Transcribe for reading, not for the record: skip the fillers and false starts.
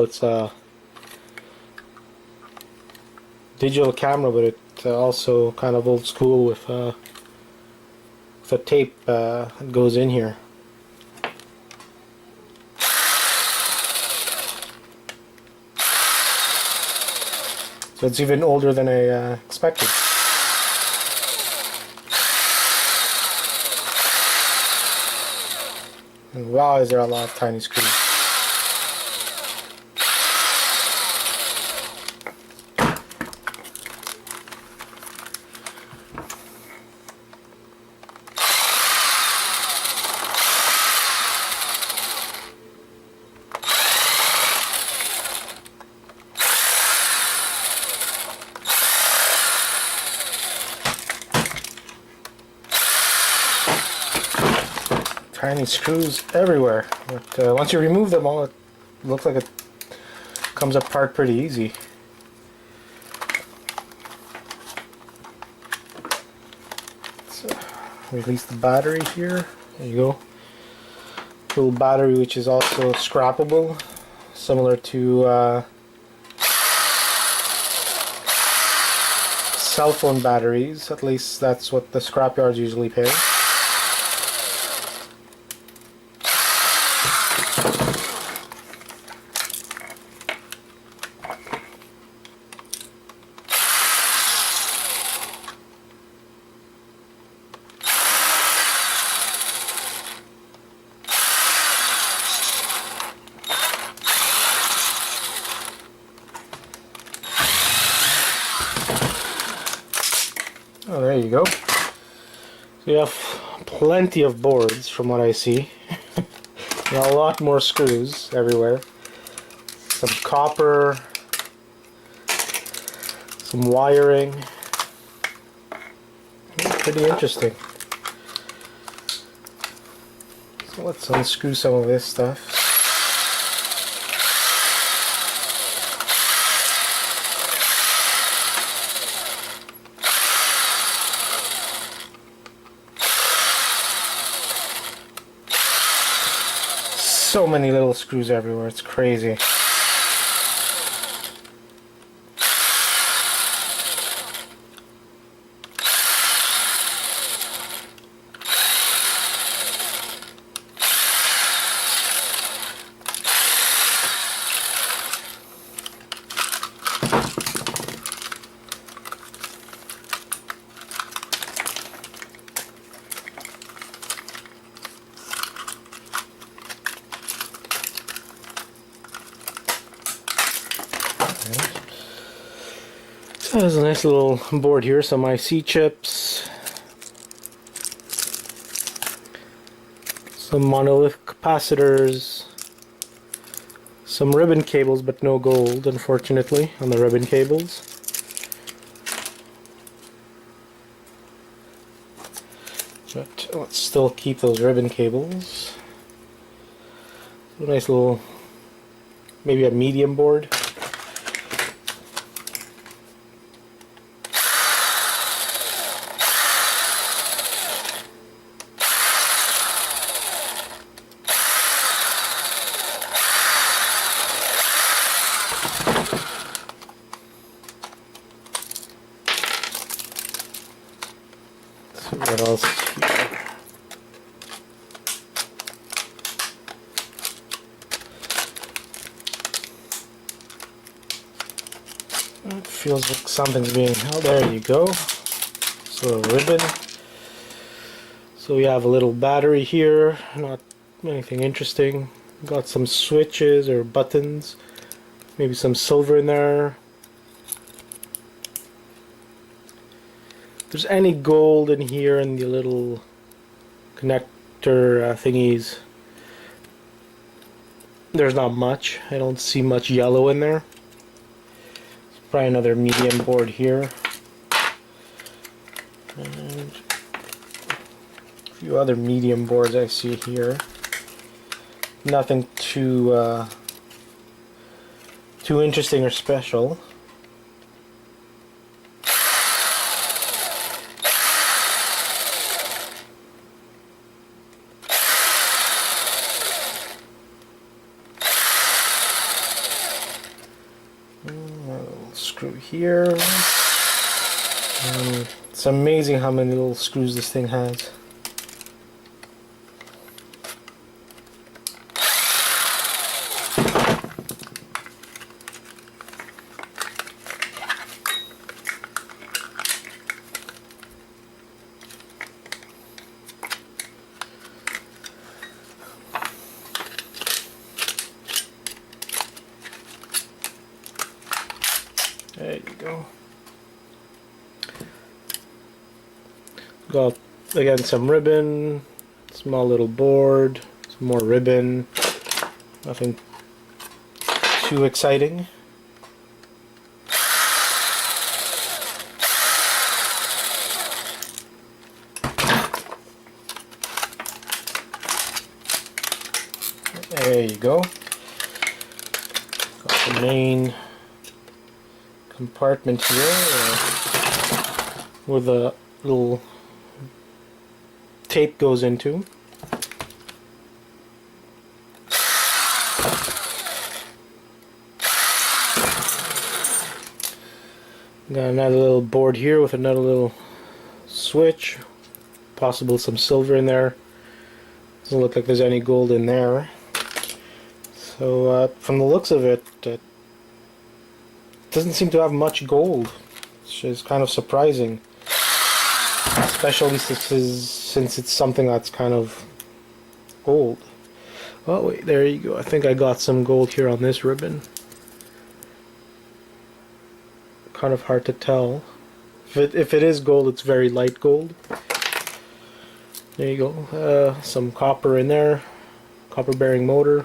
It's a digital camera, but it also kind of old school with a tape that goes in here. So it's even older than I expected. And wow, is there a lot of tiny screws. Tiny screws everywhere, but once you remove them all, it looks like it comes apart pretty easy. So, release the battery here. There you go. Little battery, which is also scrappable, similar to cell phone batteries. At least that's what the scrapyards usually pay. Oh, there you go. So you have plenty of boards from what I see. And a lot more screws everywhere. Some copper, some wiring. Pretty interesting. So let's unscrew some of this stuff. So many little screws everywhere, it's crazy. So there's a nice little board here, some IC chips, some monolith capacitors, some ribbon cables, but no gold, unfortunately, on the ribbon cables. But let's still keep those ribbon cables. A nice little, maybe a medium board. What else here? It feels like something's being held. There you go. So a ribbon. So we have a little battery here, not anything interesting. Got some switches or buttons, maybe some silver in there. If there's any gold in here in the little connector thingies, there's not much. I don't see much yellow in there. There's probably another medium board here. And a few other medium boards I see here. Nothing too interesting or special. screw here. It's amazing how many little screws this thing has. There you go. Got, again, some ribbon, small little board, some more ribbon, nothing too exciting. There you go. Got the main compartment here where the little tape goes into. Got another little board here with another little switch, possible some silver in there. Doesn't look like there's any gold in there. So from the looks of it, it doesn't seem to have much gold, which is kind of surprising, especially since it's something that's kind of old. Oh wait, there you go. I think I got some gold here on this ribbon. Kind of hard to tell. If it is gold, it's very light gold. There you go. Some copper in there. Copper bearing motor.